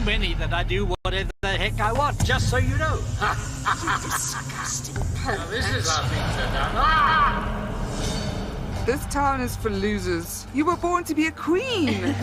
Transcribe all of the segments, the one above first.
many that I do whatever the heck I want, just so you know. You disgusting pervert. Now this is how things are done. Ah! This town is for losers. You were born to be a queen.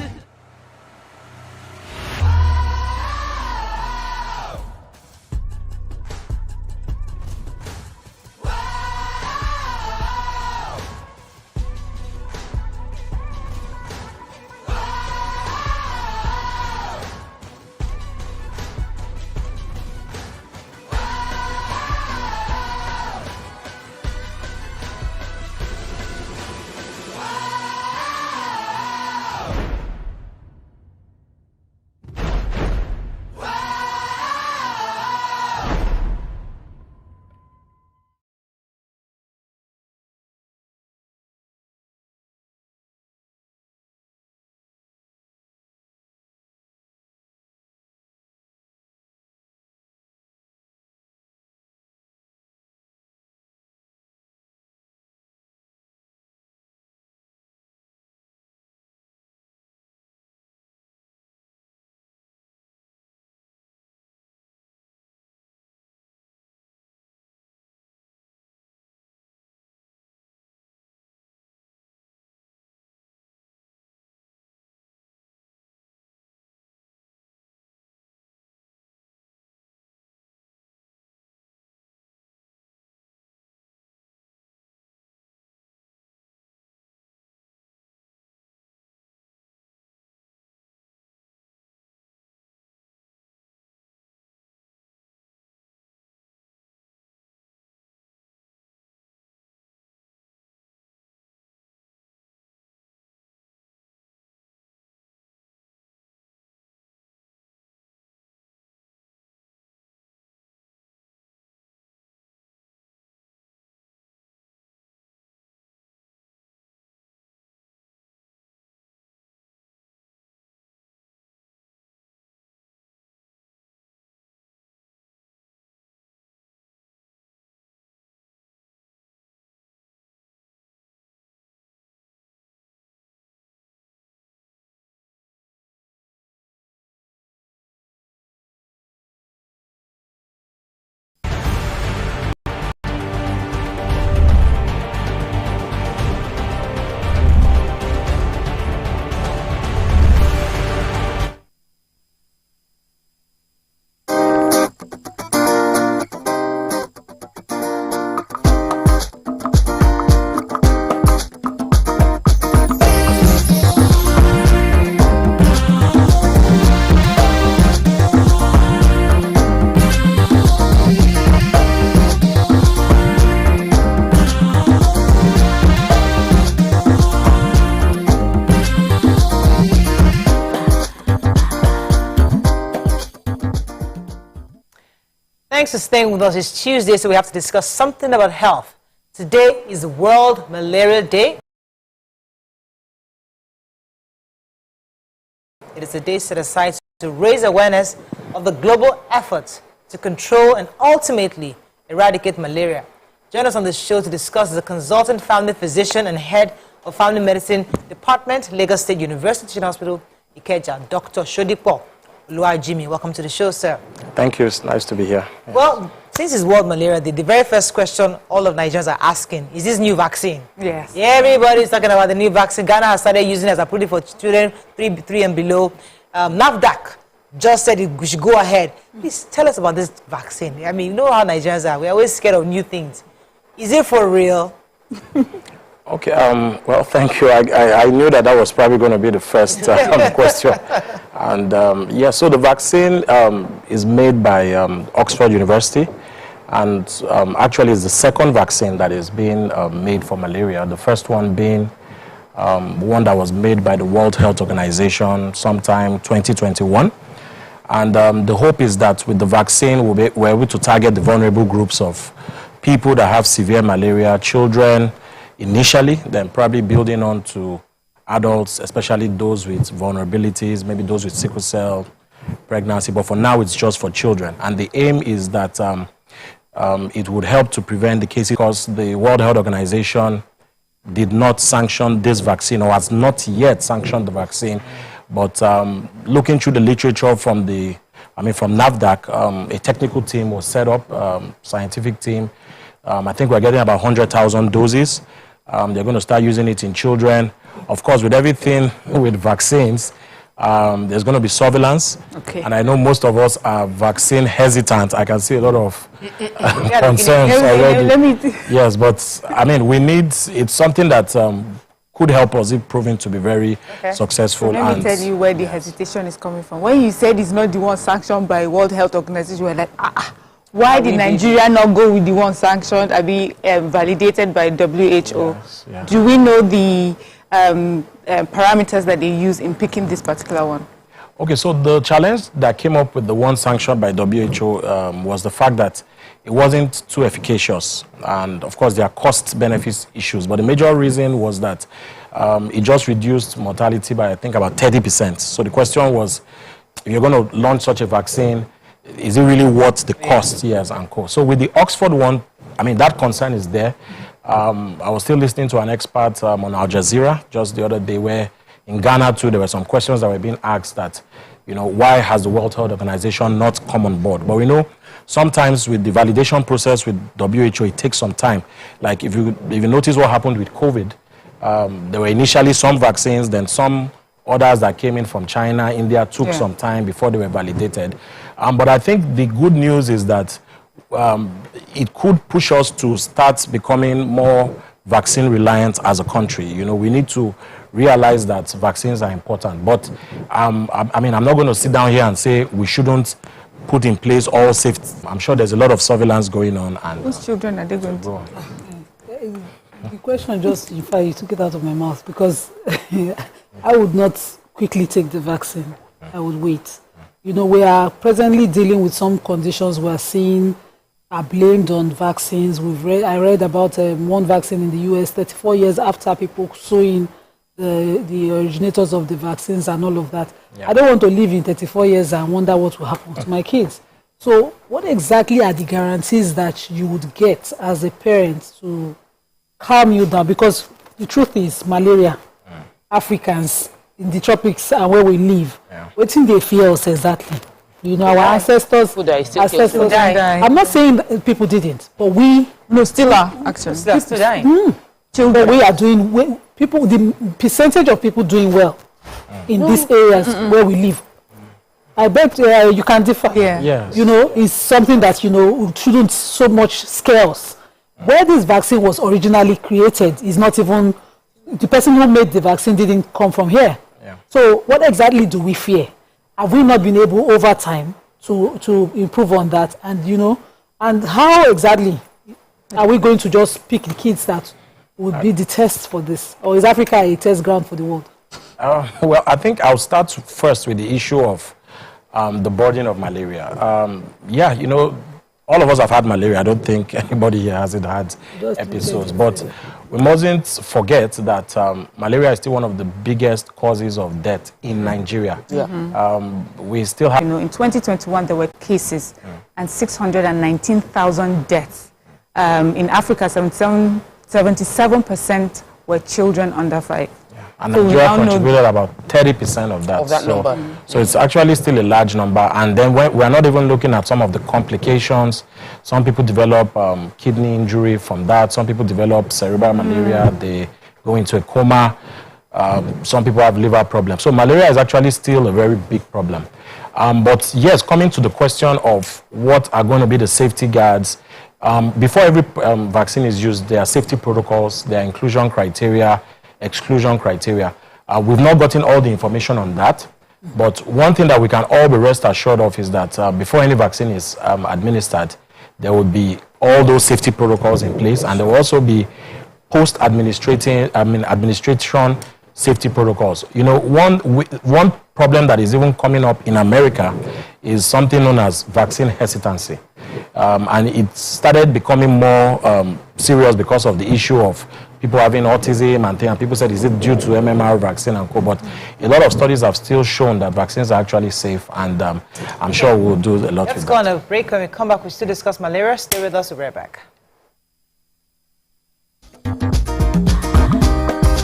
Thanks for staying with us. It's Tuesday, so we have to discuss something about health. Today is World Malaria Day. It is a day set aside to raise awareness of the global efforts to control and ultimately eradicate malaria. Join us on the show to discuss the consultant family physician and head of family medicine department, Lagos State University Teaching Hospital, Ikeja, Dr. Shodipo Oluwajimi. Welcome to the show, sir. Thank you. It's nice to be here. Yes. Well, since it's World Malaria Day, the very first question all of Nigerians are asking is this new vaccine. Yes. Everybody's talking about the new vaccine. Ghana has started using it as approved for children 3 and below. NAFDAC just said we should go ahead. Please tell us about this vaccine. I mean, you know how Nigerians are. We're always scared of new things. Is it for real? Okay, well, thank you. I knew that was probably going to be the first question. And yeah, so the vaccine is made by Oxford University, and actually is the second vaccine that is being made for malaria. The first one being one that was made by the World Health Organization sometime 2021. And the hope is that with the vaccine, we're able to target the vulnerable groups of people that have severe malaria, children, initially, then probably building on to adults, especially those with vulnerabilities, maybe those with sickle cell, pregnancy. But for now, it's just for children. And the aim is that it would help to prevent the cases, because the World Health Organization did not sanction this vaccine, or has not yet sanctioned the vaccine But looking through the literature from from NAFDAC, a technical team was set up, scientific team. I think we're getting about 100,000 doses. They're going to start using it in children. Of course, with everything with vaccines, there's going to be surveillance. Okay. And I know most of us are vaccine hesitant. I can see a lot of concerns already. Yes, but I mean, it's something that could help us if proven to be very successful. So let me tell you where the hesitation is coming from. When you said it's not the one sanctioned by World Health Organization, we're like, why did Nigeria not go with the one sanctioned and be validated by WHO? Yes, yeah. Do we know the parameters that they use in picking this particular one? Okay, so the challenge that came up with the one sanctioned by WHO was the fact that it wasn't too efficacious. And of course, there are cost-benefit issues. But the major reason was that it just reduced mortality by, I think, about 30%. So the question was, if you're going to launch such a vaccine, is it really worth the cost? Yes, and cost. So with the Oxford one, I mean, that concern is there. I was still listening to an expert on Al Jazeera just the other day, where in Ghana too, there were some questions that were being asked that, why has the World Health Organization not come on board? But we know sometimes with the validation process with WHO, it takes some time. Like if you notice what happened with COVID, there were initially some vaccines, then some others that came in from China, India took some time before they were validated. But I think the good news is that it could push us to start becoming more vaccine reliant as a country. We need to realize that vaccines are important. But I'm not going to sit down here and say we shouldn't put in place all safety. I'm sure there's a lot of surveillance going on. And whose children are they going to? The question just, in fact, you took it out of my mouth, because I would not quickly take the vaccine. I would wait. We are presently dealing with some conditions we are seeing are blamed on vaccines. I read about one vaccine in the US 34 years after people suing the originators of the vaccines and all of that. Yeah. I don't want to live in 34 years and wonder what will happen to my kids. So what exactly are the guarantees that you would get as a parent to calm you down? Because the truth is, malaria, Africans in the tropics and where we live, what think they fear us exactly? Our ancestors, I'm not saying that people didn't, but we still are actually still dying. Children, we are doing the percentage of people doing well in these areas where we live. I bet you can differ. Yeah. Yes. Is something that shouldn't so much scare us. Where this vaccine was originally created is not even the person who made the vaccine didn't come from here. Yeah. So what exactly do we fear? Have we not been able over time to improve on that? And and how exactly are we going to just pick the kids that would be the test for this? Or is Africa a test ground for the world? Well, I think I'll start first with the issue of the burden of malaria. All of us have had malaria. I don't think anybody here hasn't had episodes. But we mustn't forget that malaria is still one of the biggest causes of death in Nigeria. Yeah. We still have... in 2021, there were cases and 619,000 deaths. In Africa, 77% were children under 5. And Nigeria contributed about 30% of that. Number. So it's actually still a large number. And then we're not even looking at some of the complications. Some people develop kidney injury from that. Some people develop cerebral malaria. They go into a coma. Some people have liver problems. So malaria is actually still a very big problem. But yes, coming to the question of what are going to be the safety guards, before every vaccine is used, there are safety protocols, there are inclusion criteria, exclusion criteria. We've not gotten all the information on that, but one thing that we can all be rest assured of is that before any vaccine is administered, there will be all those safety protocols in place, and there will also be administration safety protocols. One problem that is even coming up in America is something known as vaccine hesitancy. And it started becoming more serious because of the issue of people having autism and things. And people said, is it due to MMR vaccine and co? But a lot of studies have still shown that vaccines are actually safe, and I'm sure we'll do a lot with that. Let's go on a break. When we come back, we'll still discuss malaria. Stay with us. We'll be right back.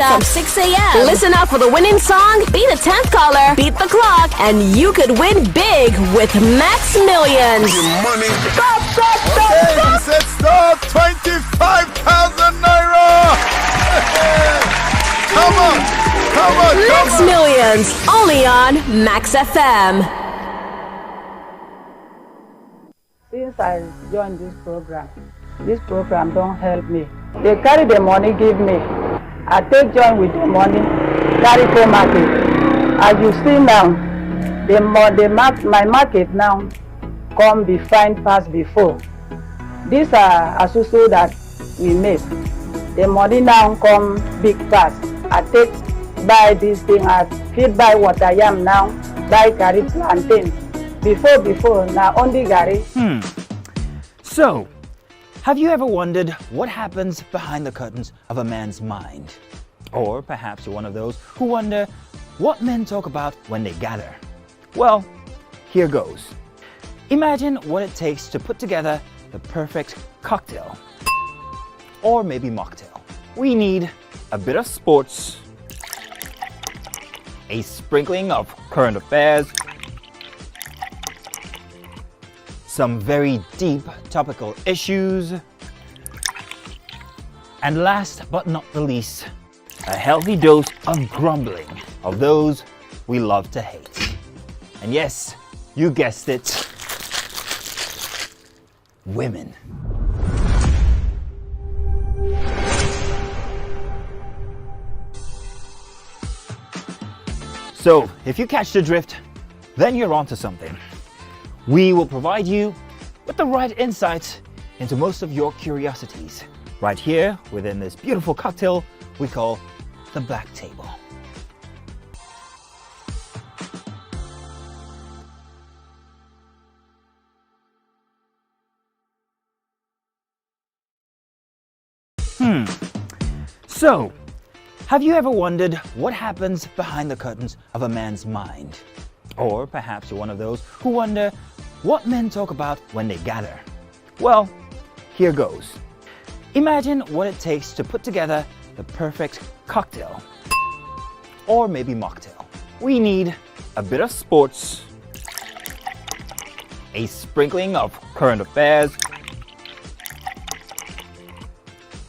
from 6 a.m. Listen up for the winning song, be the 10th caller, beat the clock, and you could win big with Max Millions. Money. Stop. He said stop. 25,000 naira. Come on. Max Millions, only on Max FM. Since I joined this program don't help me. They carry the money, give me. I take join with the money, carry to market. As you see now, my market now come be fine past before. These are asusu that we make. The money now come big fast. I take buy this thing, I feed buy what I am now, buy carry plantain. Before, now only carry. So, have you ever wondered what happens behind the curtains of a man's mind? Or perhaps you're one of those who wonder what men talk about when they gather. Well, here goes. Imagine what it takes to put together the perfect cocktail. Or maybe mocktail. We need a bit of sports, a sprinkling of current affairs, some very deep topical issues, and last but not the least, a healthy dose of grumbling of those we love to hate. And yes, you guessed it, women. So, if you catch the drift, then you're onto something. We will provide you with the right insights into most of your curiosities, right here within this beautiful cocktail we call the Black Table. So, have you ever wondered what happens behind the curtains of a man's mind? Or perhaps you're one of those who wonder what men talk about when they gather. Well, here goes. Imagine what it takes to put together the perfect cocktail. Or maybe mocktail. We need a bit of sports, a sprinkling of current affairs,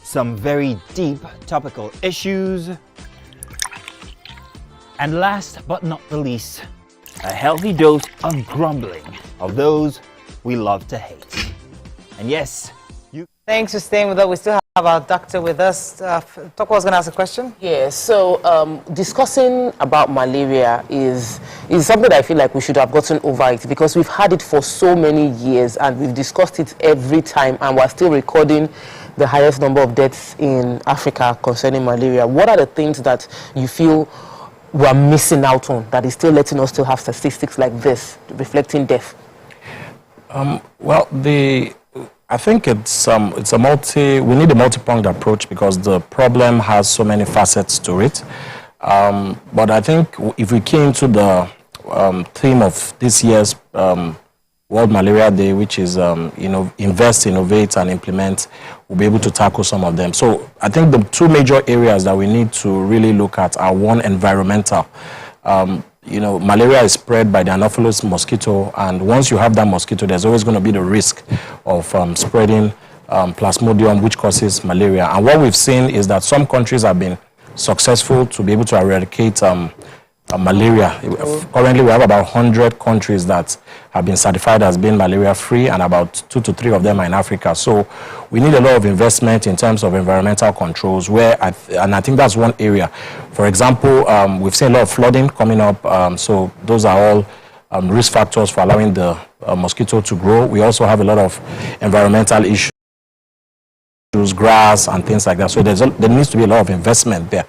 some very deep topical issues, and last but not the least, a healthy dose of grumbling of those we love to hate. And yes, you... Thanks for staying with us. We still have our doctor with us. Toko was going to ask a question. Yes, so discussing about malaria is something that I feel like we should have gotten over it, because we've had it for so many years and we've discussed it every time, and we're still recording the highest number of deaths in Africa concerning malaria. What are the things that you feel we're missing out on that is still letting us still have statistics like this reflecting death? Well, I think it's a we need a multi-pronged approach, because the problem has so many facets to it. But I think if we came to the theme of this year's World Malaria Day, which is invest, innovate, and implement, we'll be able to tackle some of them. So I think the two major areas that we need to really look at are, one, environmental. Malaria is spread by the Anopheles mosquito, and once you have that mosquito, there's always going to be the risk of spreading Plasmodium, which causes malaria. And what we've seen is that some countries have been successful to be able to eradicate malaria. Currently, we have about 100 countries that have been certified as being malaria-free, and about 2 to 3 of them are in Africa. So we need a lot of investment in terms of environmental controls, and I think that's one area. For example, we've seen a lot of flooding coming up, so those are all risk factors for allowing the mosquito to grow. We also have a lot of environmental issues, grass and things like that. So there needs to be a lot of investment there.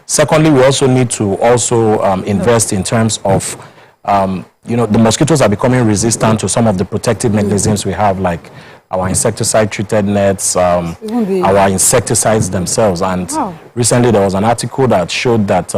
Secondly, we also need to invest in terms of, the mosquitoes are becoming resistant to some of the protective mechanisms we have, like our insecticide-treated nets, our insecticides themselves. And recently there was an article that showed that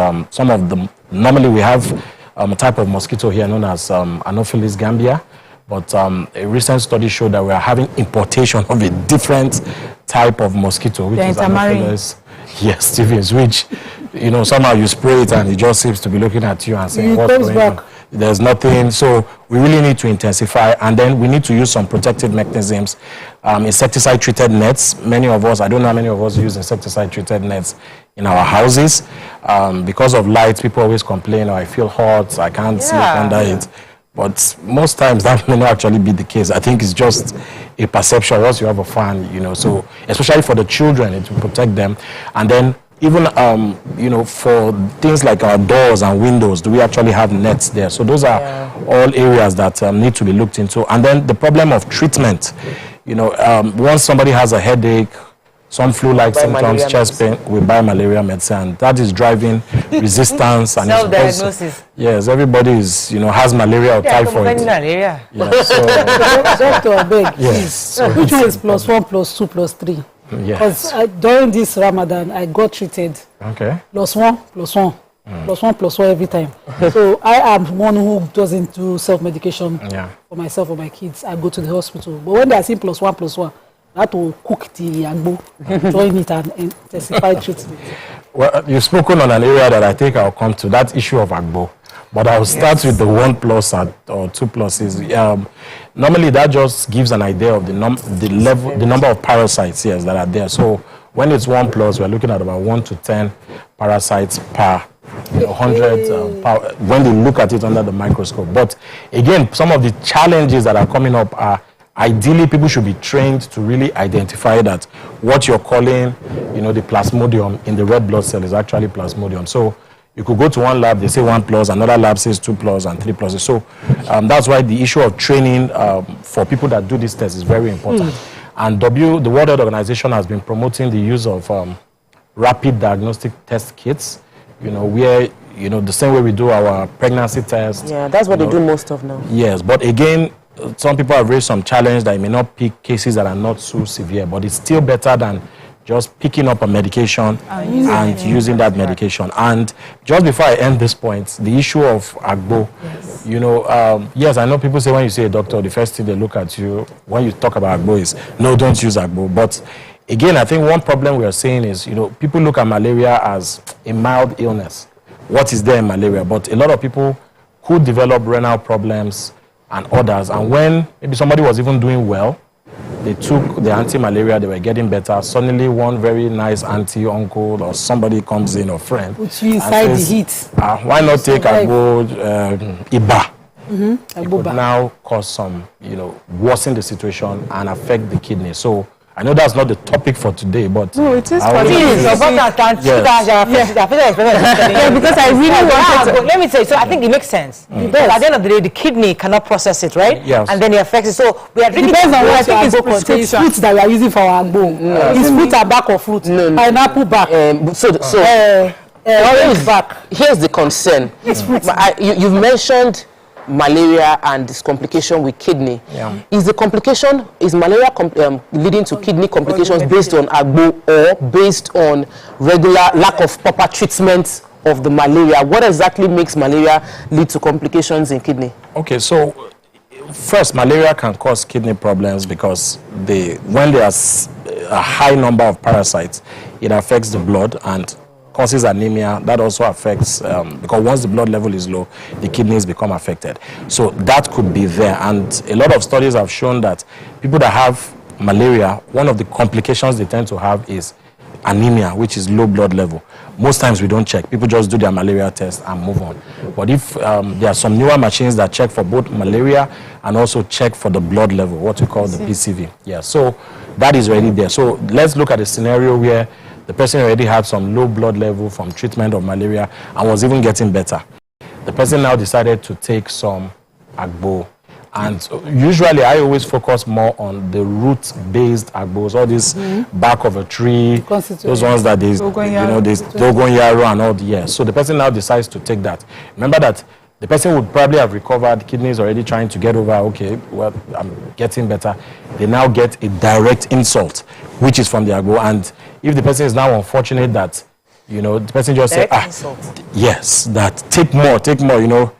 normally we have a type of mosquito here known as Anopheles gambia. But a recent study showed that we are having importation of a different type of mosquito, which is Anopheles. Yes, Stevens, which you know, somehow you spray it and it just seems to be looking at you and saying, what's going on? There's nothing. So we really need to intensify, and then we need to use some protective mechanisms. Insecticide-treated nets. Many of us, I don't know how many of us use insecticide-treated nets in our houses. Because of light, people always complain, oh, I feel hot, I can't sleep under it. But most times that may not actually be the case. I think it's just a perception. Once you have a fan, you know, so especially for the children, it will protect them. And then even, you know, for things like our doors and windows, do we actually have nets there? So those are all areas that need to be looked into. And then the problem of treatment, you know, once somebody has a headache, some flu-like symptoms, chest pain, we buy malaria medicine, and that is driving resistance and self-diagnosis. Yes, everybody is, you know, has malaria or typhoid. Malaria. Yeah, so, Doctor, I beg, yes. please. Which one is +1, +2, +3? Yes. Because during this Ramadan, I got treated. Okay. +1, +1. +1, +1 every time. So I am one who doesn't do self-medication for myself or my kids. I go to the hospital. But when they are saying +1, +1, I have to cook the agbo, join it and intensify treatment. Well, you've spoken on an area that I think I'll come to, that issue of agbo. But I'll start with the 1+ or 2+. Normally, that just gives an idea of the number of parasites that are there. So when it's 1+, we're looking at about 1 to 10 parasites per 100 when they look at it under the microscope. But again, some of the challenges that are coming up are, ideally, people should be trained to really identify that what you're calling, you know, the plasmodium in the red blood cell is actually plasmodium. So you could go to one lab, they say 1+, another lab says 2+ and 3+. So that's why the issue of training for people that do this test is very important. And the World Health Organization has been promoting the use of rapid diagnostic test kits, you know, where, you know, the same way we do our pregnancy test. Yeah, that's what they do most of now. Yes, but again, some people have raised some challenge that it may not pick cases that are not so severe, but it's still better than just picking up a medication and using that medication. And just before I end this point, the issue of agbo, you know, yes, I know people say when you see a doctor, the first thing they look at you when you talk about agbo is, no, don't use agbo. But again, I think one problem we are seeing is, you know, people look at malaria as a mild illness. What is there in malaria? But a lot of people could develop renal problems and others, and when maybe somebody was even doing well, they took the anti-malaria, they were getting better. Suddenly, one very nice auntie, uncle, or somebody comes in, or friend, puts you inside the heat. Why not take agbo, iba? It could Abuba. now cause some, you know, worsen the situation and affect the kidney. So I know that's not the topic for today, but no, it is. Because I really wanted to. Let me tell you, so I think it makes sense. Because at the end of the day, the kidney cannot process it, right? Yes. And then it affects it. So we are It drinking. depends on what I think it's it's fruits that we are using for our agbo. It's fruit and back of fruit. Pineapple back. Orange back. Here's the concern. You've mentioned malaria and this complication with kidney. Is the complication, is malaria leading to kidney complications based on agbo or based on regular lack of proper treatment of the malaria? What exactly makes malaria lead to complications in kidney? Okay, so first, malaria can cause kidney problems because when there's a high number of parasites, it affects the blood and causes anemia. That also affects, because once the blood level is low, the kidneys become affected. So that could be there. And a lot of studies have shown that people that have malaria, one of the complications they tend to have is anemia, which is low blood level. Most times we don't check. People just do their malaria test and move on. But if there are some newer machines that check for both malaria and also check for the blood level, what we call the PCV. Yeah, so that is already there. So let's look at a scenario where the person already had some low blood level from treatment of malaria and was even getting better. The person now decided to take some agbo. And usually I always focus more on the root-based agbos, all this bark of a tree, those ones that they, dogon and all the years. So the person now decides to take that. Remember that the person would probably have recovered, kidneys already trying to get over, okay, well, I'm getting better. They now get a direct insult, which is from the agbo. And if the person is now unfortunate that, you know, the person just says, yes, that take more, you know.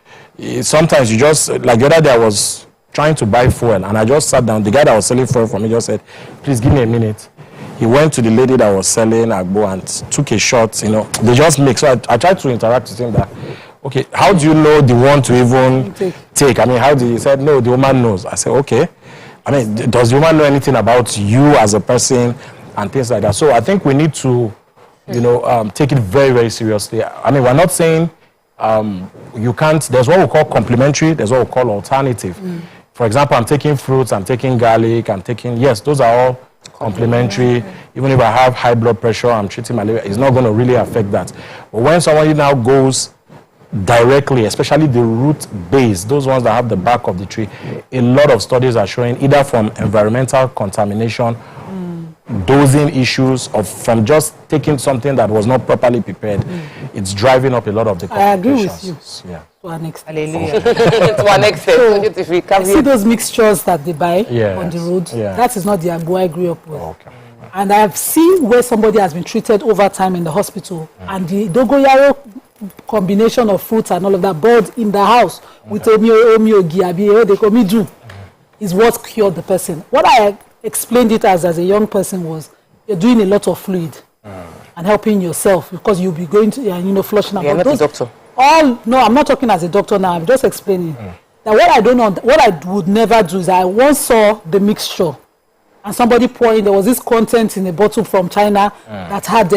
Sometimes you just, like the other day I was trying to buy fuel and I just sat down. The guy that was selling fuel for me just said, please give me a minute. he went to the lady that was selling agbo and took a shot, you know. They just mix. So I tried to interact with him that, okay, how do you know the one to even take? I mean, how do you? He said, no, the woman knows. I said, okay. I mean, does the woman know anything about you as a person and things like that? So I think we need to, you know, take it very, very seriously. I mean, we're not saying you can't, there's what we call complementary, there's what we call alternative. For example, I'm taking fruits, I'm taking garlic, I'm taking, yes, those are all complementary. Even if I have high blood pressure, I'm treating malaria, it's not going to really affect that. But when somebody now goes directly, especially the root base, those ones that have the back of the tree, a lot of studies are showing either from environmental contamination, dosing issues, or from just taking something that was not properly prepared, it's driving up a lot of the complications. I agree with you. Yeah. To an extent. Hallelujah. To an extent. So, I see those mixtures that they buy on the road. Yeah. That is not the agbo I grew up with. Oh, okay. And I have seen where somebody has been treated over time in the hospital, and the dogoyaro combination of fruits and all of that boiled in the house with is what cured the person. What I explained it as a young person was, you're doing a lot of fluid and helping yourself because you'll be going to, you know, flushing out. You're not a doctor. No, I'm not talking as a doctor now. I'm just explaining that what I don't know, what I would never do is I once saw the mixture and somebody pouring, there was this content in a bottle from China that had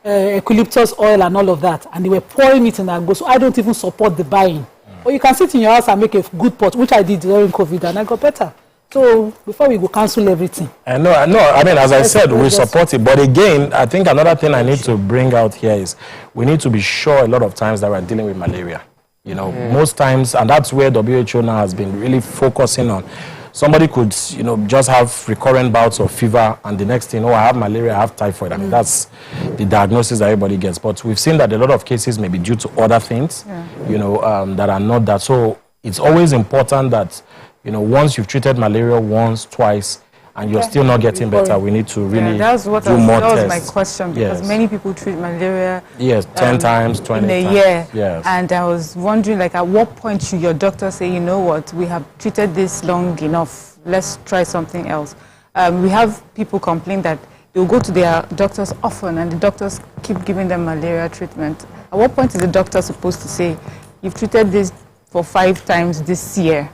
eucalyptus oil and all of that, and they were pouring it in agbo. So I don't even support the buying. But you can sit in your house and make a good pot, which I did during COVID, and I got better. So before we go cancel everything. No, I mean, as I said, we support it. But again, I think another thing I need to bring out here is we need to be sure a lot of times that we're dealing with malaria. You know, most times, and that's where WHO now has been really focusing on. Somebody could, you know, just have recurrent bouts of fever, and the next thing, oh, I have malaria, I have typhoid. I mean, that's the diagnosis that everybody gets. But we've seen that a lot of cases may be due to other things, you know, that are not that. So it's always important that, you know, once you've treated malaria once, twice, and you're still not getting better, we need to really that's what do more tests. That was my question, because many people treat malaria 10 times, 20 in a times. year. Yes. And I was wondering, like, at what point should your doctor say, you know what, we have treated this long enough, let's try something else? We have people complain that they'll go to their doctors often and the doctors keep giving them malaria treatment. At what point is the doctor supposed to say, you've treated this for 5 times this year,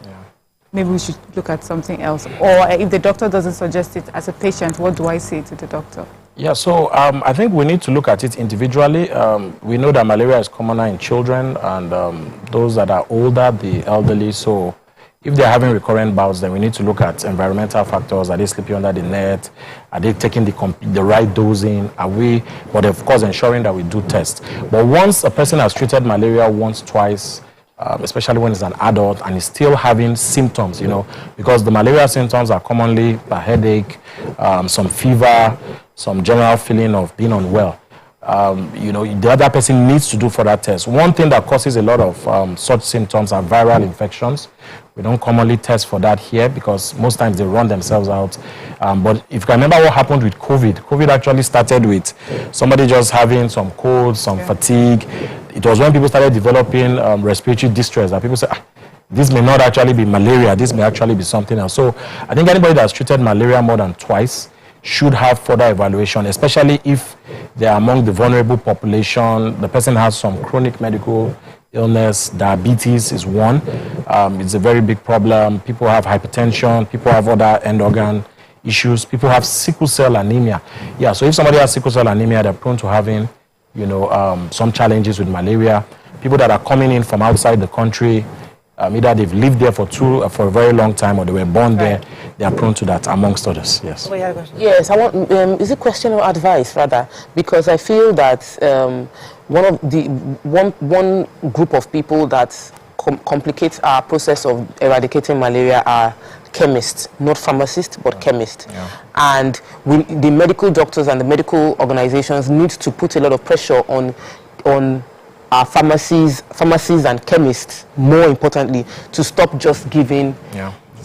maybe we should look at something else? Or if the doctor doesn't suggest it as a patient, what do I say to the doctor? Yeah, so I think we need to look at it individually. We know that malaria is commoner in children and those that are older, the elderly. So if they're having recurrent bouts, then we need to look at environmental factors. Are they sleeping under the net? Are they taking the right dosing? Are we, but of course, ensuring that we do tests. But once a person has treated malaria once, twice, especially when it's an adult and is still having symptoms, you know, because the malaria symptoms are commonly a headache, some fever, some general feeling of being unwell. You know, the other person needs to do further tests. One thing that causes a lot of such symptoms are viral infections. We don't commonly test for that here because most times they run themselves out. But if you can remember what happened with COVID actually started with somebody just having some cold, some fatigue. It was when people started developing respiratory distress that people said, this may not actually be malaria, this may actually be something else. So I think anybody that's treated malaria more than twice should have further evaluation, especially if they are among the vulnerable population. The person has some chronic medical illness, diabetes is one. It's a very big problem. People have hypertension, people have other end organ issues, people have sickle cell anemia. Yeah, so if somebody has sickle cell anemia, they're prone to having, you know, some challenges with malaria. People that are coming in from outside the country, either they've lived there for a very long time or they were born there, they are prone to that, amongst others. Yes. Yes, I want. Is it question or advice rather? Because I feel that one group of people that complicates our process of eradicating malaria are chemists, not pharmacists, but chemists. And the medical doctors and the medical organizations need to put a lot of pressure on our pharmacies and chemists, more importantly, to stop just giving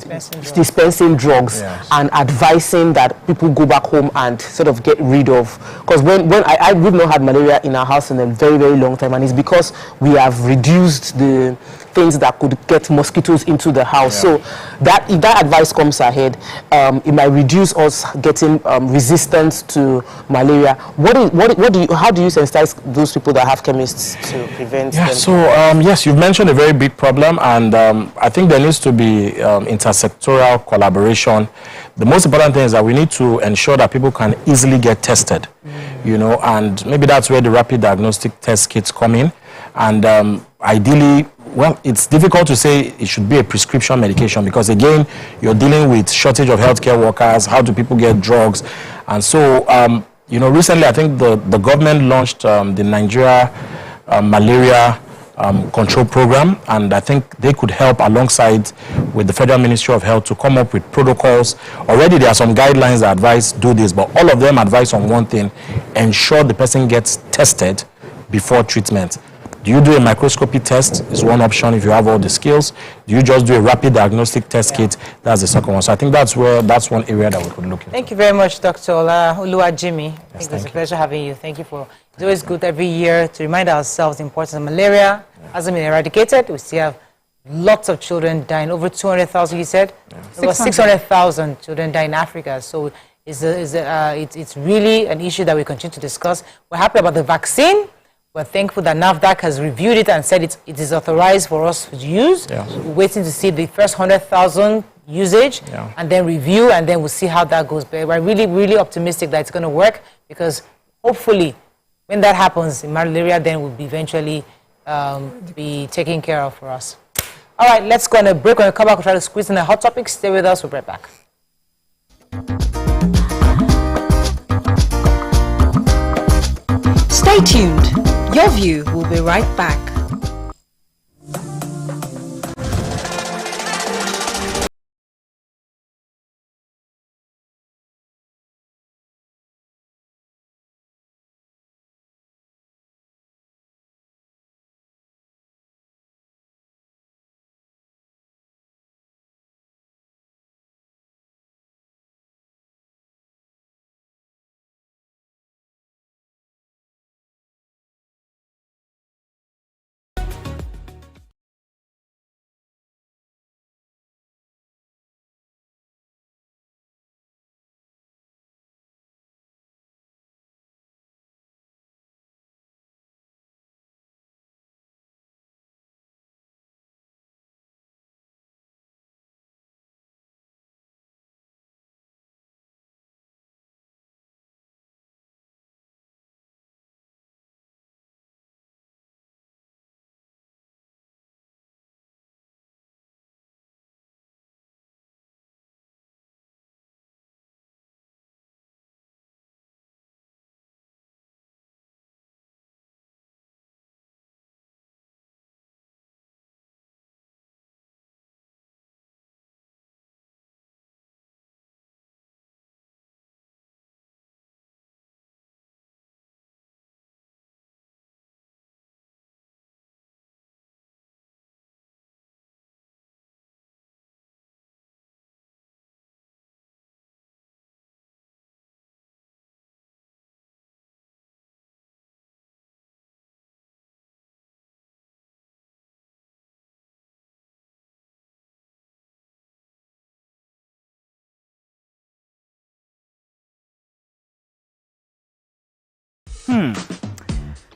dispensing drugs and advising that people go back home and sort of get rid of. Because when we've not had malaria in our house in a very, very long time, and it's because we have reduced the things that could get mosquitoes into the house. So that if that advice comes ahead, it might reduce us getting resistance to malaria. How do you sensitize those people that have chemists to prevent them? So yes, you've mentioned a very big problem, and I think there needs to be intersectoral collaboration. The most important thing is that we need to ensure that people can easily get tested, and maybe that's where the rapid diagnostic test kits come in. And ideally, well, it's difficult to say it should be a prescription medication because, again, you're dealing with shortage of healthcare workers. How do people get drugs? And so, recently I think the government launched the Nigeria Malaria Control Program, and I think they could help alongside with the Federal Ministry of Health to come up with protocols. Already there are some guidelines that advise do this, but all of them advise on one thing: ensure the person gets tested before treatment. Do you do a microscopy test? Is one option if you have all the skills. Do you just do a rapid diagnostic test kit? That's the second one. So I think that's one area that we could look at. Thank you very much, Dr. Oluwa Jimmy. I think it was a pleasure having you. Thank you it's always good every year to remind ourselves the importance of malaria. Hasn't been eradicated. We still have lots of children dying. Over 200,000, you said? Over 600,000 children die in Africa. So it's really an issue that we continue to discuss. We're happy about the vaccine. We're thankful that NAFDAC has reviewed it and said it is authorized for us to use. We're waiting to see the first 100,000 usage and then review, and then we'll see how that goes. But we're really, really optimistic that it's going to work, because hopefully when that happens, malaria then will be eventually be taken care of for us. All right, let's go on a break. When we come back, we'll try to squeeze in a hot topic. Stay with us. We'll be right back. Stay tuned. Your View will be right back.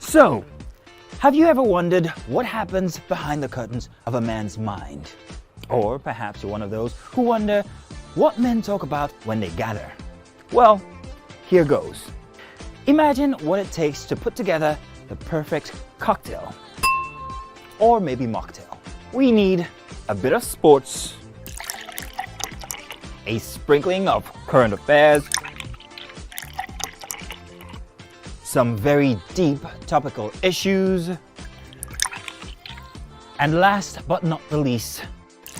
So, have you ever wondered what happens behind the curtains of a man's mind? Or perhaps you're one of those who wonder what men talk about when they gather. Well, here goes. Imagine what it takes to put together the perfect cocktail. Or maybe mocktail. We need a bit of sports, a sprinkling of current affairs, some very deep topical issues, and last but not the least,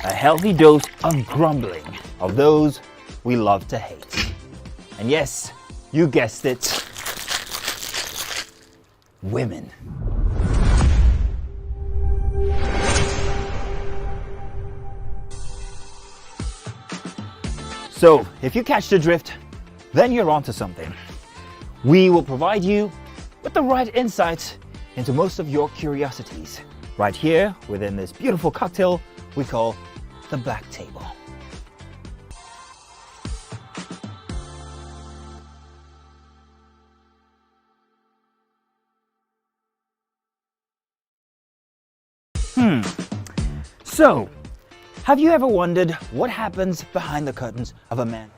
a healthy dose of grumbling of those we love to hate. And yes, you guessed it, women. So, if you catch the drift, then you're onto something. We will provide you with the right insights into most of your curiosities, right here within this beautiful cocktail we call the Black Table. So, have you ever wondered what happens behind the curtains of a man?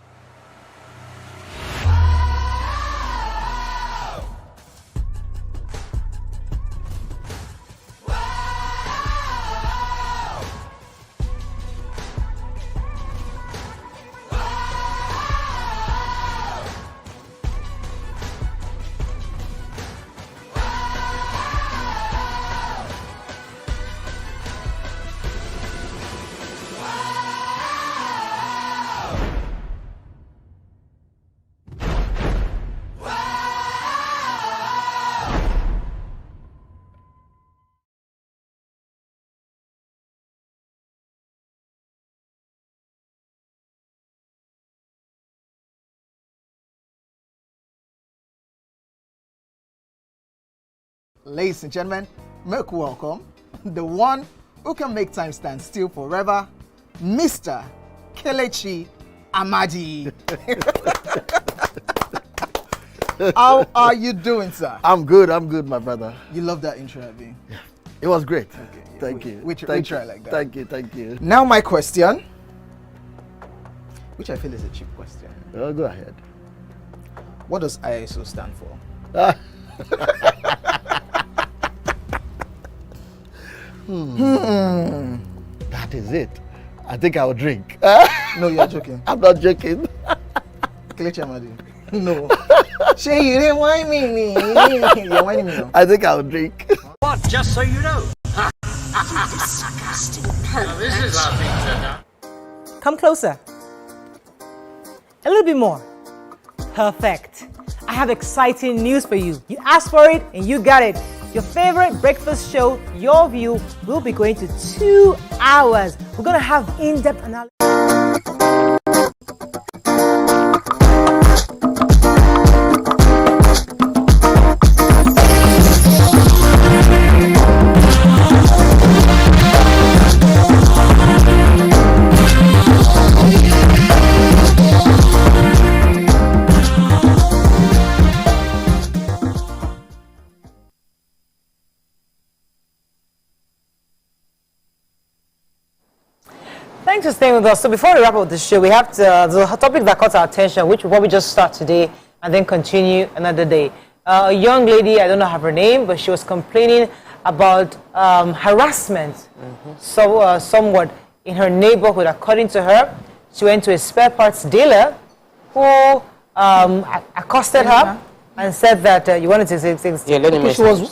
Ladies and gentlemen, make welcome the one who can make time stand still forever, Mr. Kelechi Amadi. How are you doing, sir? I'm good, my brother. You love that intro, Abi? It was great. Okay, yeah. Thank you. We try like that. Thank you. Now my question, which I feel is a cheap question. Oh, go ahead. What does ISO stand for? That is it. I think I'll drink. No, you're joking. I'm not joking. Kelechi Amadi. No. Shay, you didn't whine me. You're whining me now. I think I'll drink. What? Just so you know. Disgusting pervert. This is how things are done. Come closer. A little bit more. Perfect. I have exciting news for you. You asked for it and you got it. Your favorite breakfast show, Your View, will be going to 2 hours. We're going to have in-depth analysis. Thanks for staying with us. So before we wrap up the show, we have there's a topic that caught our attention, which will probably just start today and then continue another day. A young lady, I don't know her name, but she was complaining about harassment, somewhat in her neighborhood. According to her, she went to a spare parts dealer who accosted her and said that you wanted to say things. Yeah,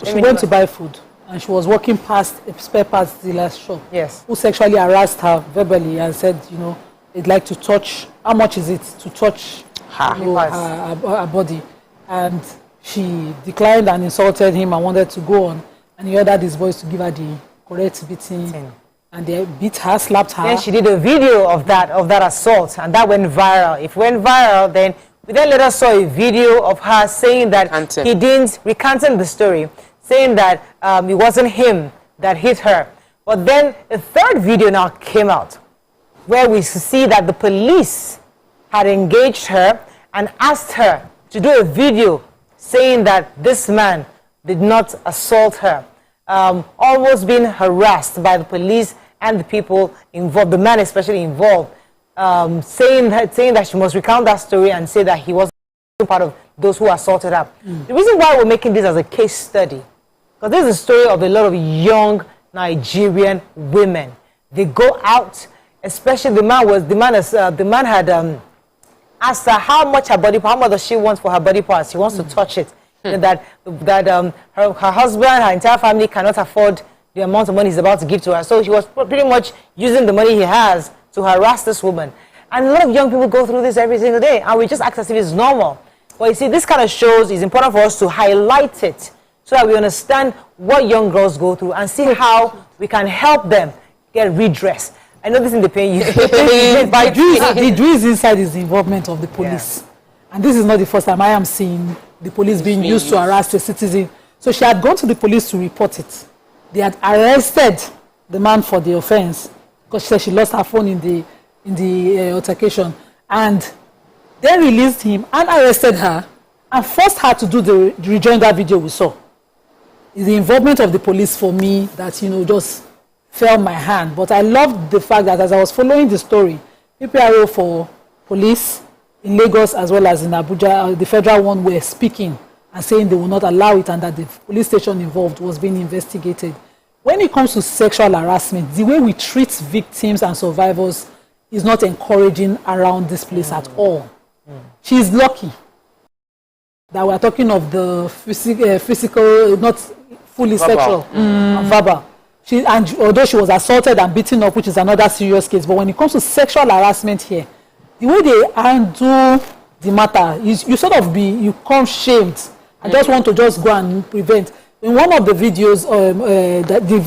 she went to buy food. And she was walking past a spare parts dealer's shop. Yes. Who sexually harassed her verbally and said, you know, they'd like to touch, how much is it to touch her body? And she declined and insulted him and wanted to go on. And he ordered his boys to give her the correct beating. And they beat her, slapped her. Then she did a video of that assault, and that went viral. If it went viral, then we then later saw a video of her saying that he didn't, recanting the story, saying that it wasn't him that hit her. But then a third video now came out where we see that the police had engaged her and asked her to do a video saying that this man did not assault her, almost being harassed by the police and the people involved, the man especially involved, saying that she must recount that story and say that he wasn't part of those who assaulted her. The reason why we're making this as a case study, because this is a story of a lot of young Nigerian women. They go out, especially the man had asked her how much does she want for her body parts. She wants to touch it. And that her husband, her entire family cannot afford the amount of money he's about to give to her. So she was pretty much using the money he has to harass this woman. And a lot of young people go through this every single day, and we just act as if it's normal. Well, you see, this kind of shows it's important for us to highlight it so that we understand what young girls go through and see how we can help them get redress. I know this in the pain you. But the juice inside is the involvement of the police. And this is not the first time I am seeing the police being used to harass a citizen. So she had gone to the police to report it. They had arrested the man for the offense because she said she lost her phone in the altercation. And they released him and arrested her and forced her to do the rejoinder video we saw. It's the involvement of the police for me that, just fell my hand. But I loved the fact that as I was following the story, PPRO for police in Lagos as well as in Abuja, the federal one, were speaking and saying they will not allow it and that the police station involved was being investigated. When it comes to sexual harassment, the way we treat victims and survivors is not encouraging around this place at all. She's lucky that we're talking of the physical, not fully sexual, verbal. Although she was assaulted and beaten up, which is another serious case, but when it comes to sexual harassment here, the way they undo the matter is you come shamed and just want to just go and prevent. In one of the videos, the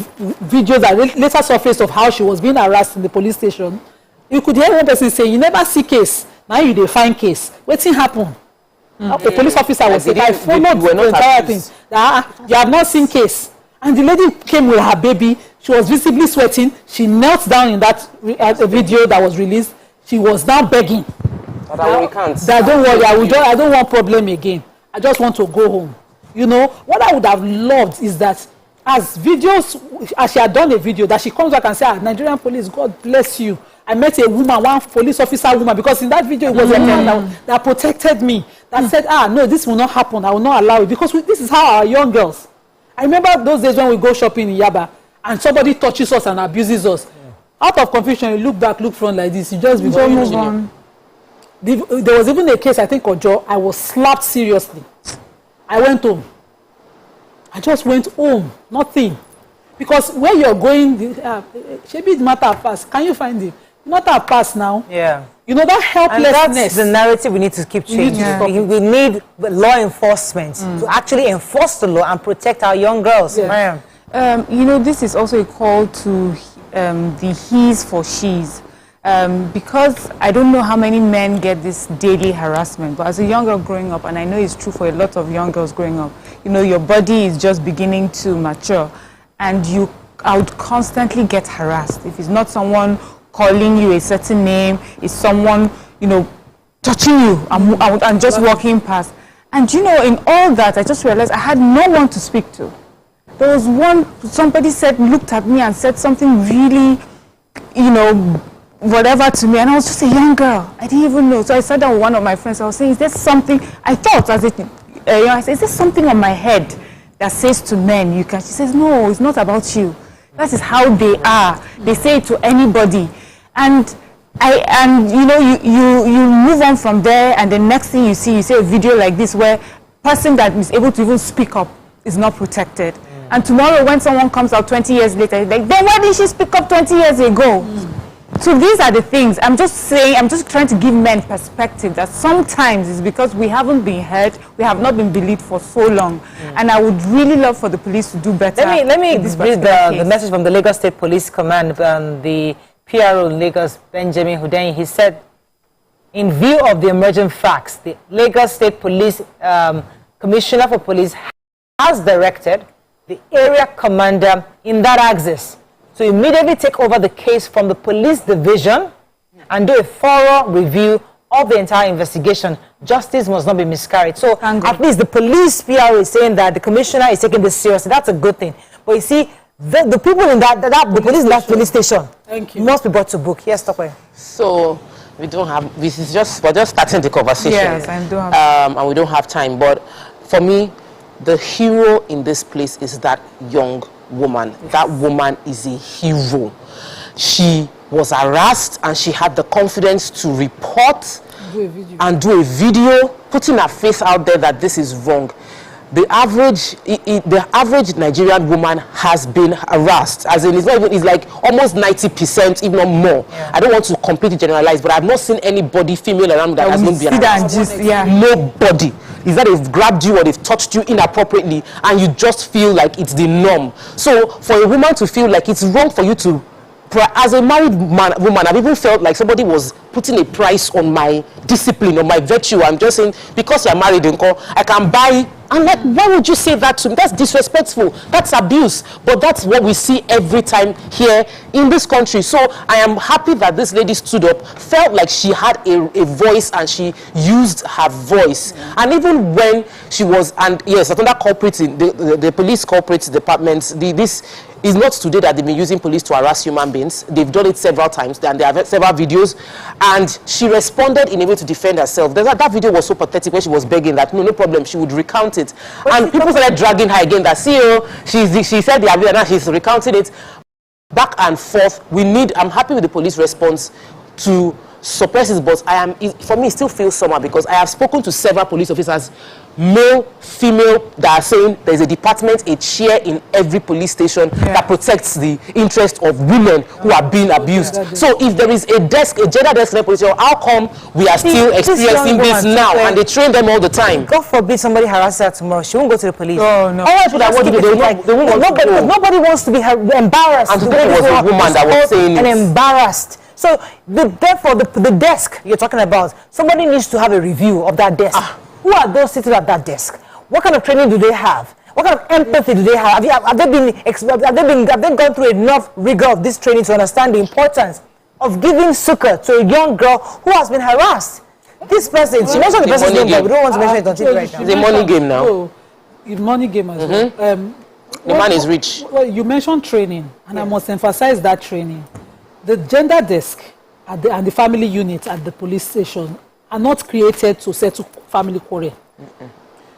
videos that later surfaced of how she was being harassed in the police station, you could hear one person say, "You never see case, now you define case. What's happened?" The police officer was saying, "I followed the entire thing. You have not seen case." And the lady came with her baby. She was visibly sweating. She knelt down in that video that was released. She was now begging. That don't worry, I don't want problem again. I just want to go home. What I would have loved is that as she had done a video, that she comes back and says, "Nigerian police, God bless you. I met a woman, one police officer woman," because in that video it was a man that protected me, that said, "No, this will not happen. I will not allow it," because this is how our young girls. I remember those days when we go shopping in Yaba and somebody touches us and abuses us. Out of confusion, you look back, look front like this, you just be going on. There was even a case, I think, Ojo, I was slapped seriously. I went home. I just went home, nothing. Because where you're going, maybe it matter of past. Can you find it? Matter of past now. Yeah. That helplessness. And that's the narrative we need to keep changing. We need law enforcement to actually enforce the law and protect our young girls. Yeah. This is also a call to the he's for she's. Because I don't know how many men get this daily harassment, but as a young girl growing up, and I know it's true for a lot of young girls growing up, your body is just beginning to mature, and I would constantly get harassed. If it's not someone calling you a certain name, it's someone, touching you and just walking past. And in all that, I just realized I had no one to speak to. There was somebody looked at me and said something really, whatever to me, and I was just a young girl. I didn't even know. So I sat down with one of my friends. I was saying, "Is there something?" I thought, I said, "Is there something on my head that says to men you can?" She says, "No, it's not about you. That is how they are. They say it to anybody." And you move on from there, and the next thing you see a video like this where person that is able to even speak up is not protected. And tomorrow when someone comes out 20 years later, then why did she speak up 20 years ago? So these are the things. I'm just trying to give men perspective that sometimes it's because we haven't been heard, we have not been believed for so long. And I would really love for the police to do better. Let me read the message from the Lagos State Police Command, the PRO in Lagos, Benjamin Hudain. He said, "In view of the emerging facts, the Lagos State Police Commissioner for Police has directed the area commander in that axis to immediately take over the case from the police division and do a thorough review of the entire investigation. Justice must not be miscarried." So at least the police PRO is saying that the commissioner is taking this seriously. That's a good thing. But you see, the people in the police in that police station must be brought to book. Yes, Tokwe. So we're just starting the conversation. Yes, and we don't have time. But for me, the hero in this place is that young woman. That woman is a hero. She was harassed and she had the confidence to report and do a video, putting her face out there that this is wrong. The average Nigerian woman has been harassed, as in it's like almost 90%, if not more. Yeah. I don't want to completely generalize, but I've not seen anybody female around me that has not been harassed. Nobody. Is that they've grabbed you or they've touched you inappropriately and you just feel like it's the norm. So for a woman to feel like it's wrong for you to as a married woman, I've even felt like somebody was putting a price on my discipline, on my virtue. I'm just saying, because you're married, I can buy. And like, why would you say that to me? That's disrespectful. That's abuse. But that's what we see every time here in this country. So I am happy that this lady stood up, felt like she had a voice, and she used her voice. And even when she was, and yes, another culprit in the police corporate departments, this is not today that they've been using police to harass human beings. They've done it several times, and there are several videos. And she responded in a way to defend herself. That video was so pathetic when she was begging that no problem, she would recount it. And people started dragging her again. That she said the video, now she's recounting it. Back and forth. I'm happy with the police response to suppress it, but for me, it still feels somehow, because I have spoken to several police officers, male, female, that are saying there's a department, a chair in every police station that protects the interest of women who are being abused. So if there is a gender desk in the police station, how come we are still experiencing this now, and they train them all the time? God forbid somebody harasses her tomorrow, she won't go to the police. Oh, no. Nobody wants to be embarrassed. And today was a woman that was saying and embarrassed. So therefore, the desk you're talking about, somebody needs to have a review of that desk. Who are those sitting at that desk? What kind of training do they have? What kind of empathy do they have? Have they gone through enough rigor of this training to understand the importance of giving succor to a young girl who has been harassed? This person, she mentioned the person's name, but we don't want to mention it on TV right now. It's a money game now. Oh, it's money game as well. The man is rich. Well, you mentioned training, and I must emphasize that training. The gender desk and the family unit at the police station are not created to settle family quarrel.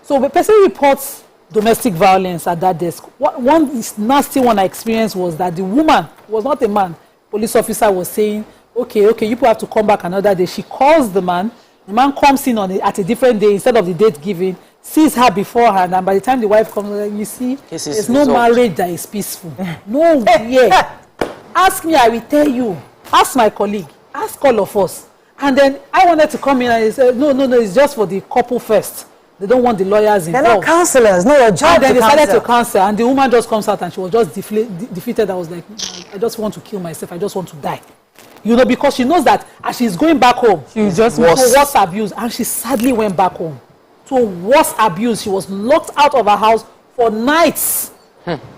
So the person reports domestic violence at that desk. One nasty one I experienced was that the woman was not a man. Police officer was saying, okay, you people have to come back another day. She calls the man comes in at a different day instead of the date given, sees her beforehand, and by the time the wife comes, you see, there's no marriage that is peaceful. No way. Ask me, I will tell you. Ask my colleague. Ask all of us. And then I wanted to come in and he said, no, it's just for the couple first. They don't want the lawyers involved. They're not counselors. No, your job. And then they started to counsel, and the woman just comes out and she was just defeated. I was like, I just want to kill myself. I just want to die. Because she knows that as she's going back home, she just was abused, and she sadly went back home to worse abuse. She was locked out of her house for nights,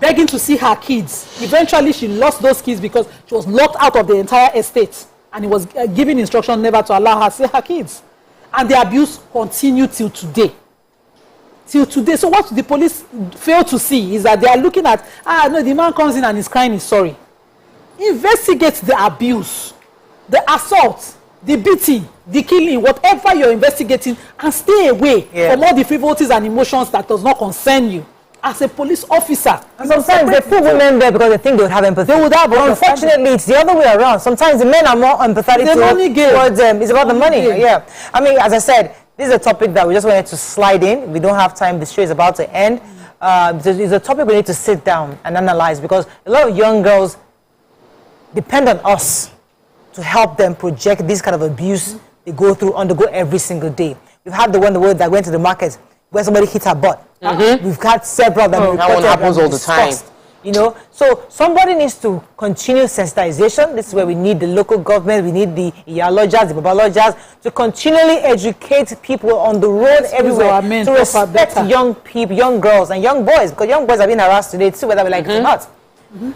begging to see her kids. Eventually, she lost those kids because she was locked out of the entire estate, and he was giving instruction never to allow her to see her kids. And the abuse continued till today. So what the police fail to see is that they are looking at, no, the man comes in and is crying, he's sorry. Investigate the abuse, the assault, the beating, the killing, whatever you're investigating, and stay away from all the frivolities and emotions that does not concern you as a police officer. And sometimes they put women there because they think they would have empathy. They would have, but unfortunately, it's the other way around. Sometimes the men are more empathetic towards them. It's about the money. Yeah. I mean, as I said, this is a topic that we just wanted to slide in. We don't have time. The show is about to end. It's a topic we need to sit down and analyze, because a lot of young girls depend on us to help them project this kind of abuse they undergo every single day. We've had the one that went to the market where somebody hit her butt. We've had several that one happens all the time. So somebody needs to continue sensitization. This is where we need the local government, we need the iyalojas, the babalodjas to continually educate people on the road everywhere to respect young people, young girls and young boys, because young boys are being harassed today too, whether we like it or not.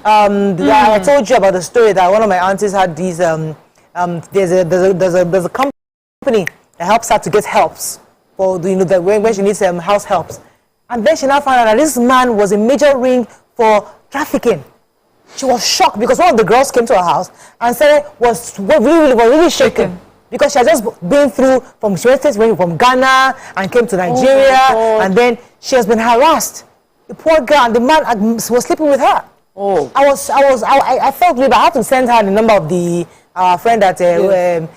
I told you about the story that one of my aunties had these. There's a company that helps her to get helps for when she needs house helps, and then she now found out that this man was a major ring for trafficking. She was shocked because one of the girls came to her house and said was really shaken because she had just been through from Ghana and came to Nigeria, and then she has been harassed. The poor girl, and the man was sleeping with her. I felt really bad. I had to send her the number of the friend at the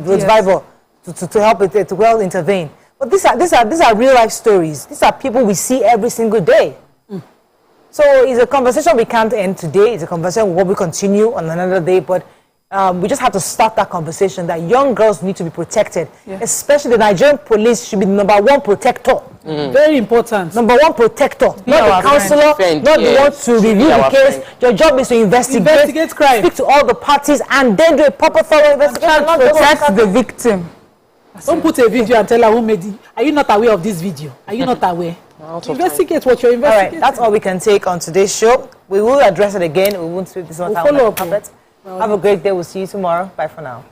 Roads Bible to help it to well intervene. But these are real life stories. These are people we see every single day. So it's a conversation we can't end today. It's a conversation we will continue on another day. But we just have to start that conversation that young girls need to be protected. Especially the Nigerian police should be the #1 protector. Very important. #1 protector, not the counselor, not the one to review the case. Your job is to investigate crime, speak to all the parties, and then do a proper thorough investigation. Not protect the victim. Don't put a video and tell her who made it. Are you not aware of this video? Are you not aware? Investigate what you're investigating. All right, that's all we can take on today's show. We will address it again. We won't sweep this one out. Follow up. Have a great day. We'll see you tomorrow. Bye for now.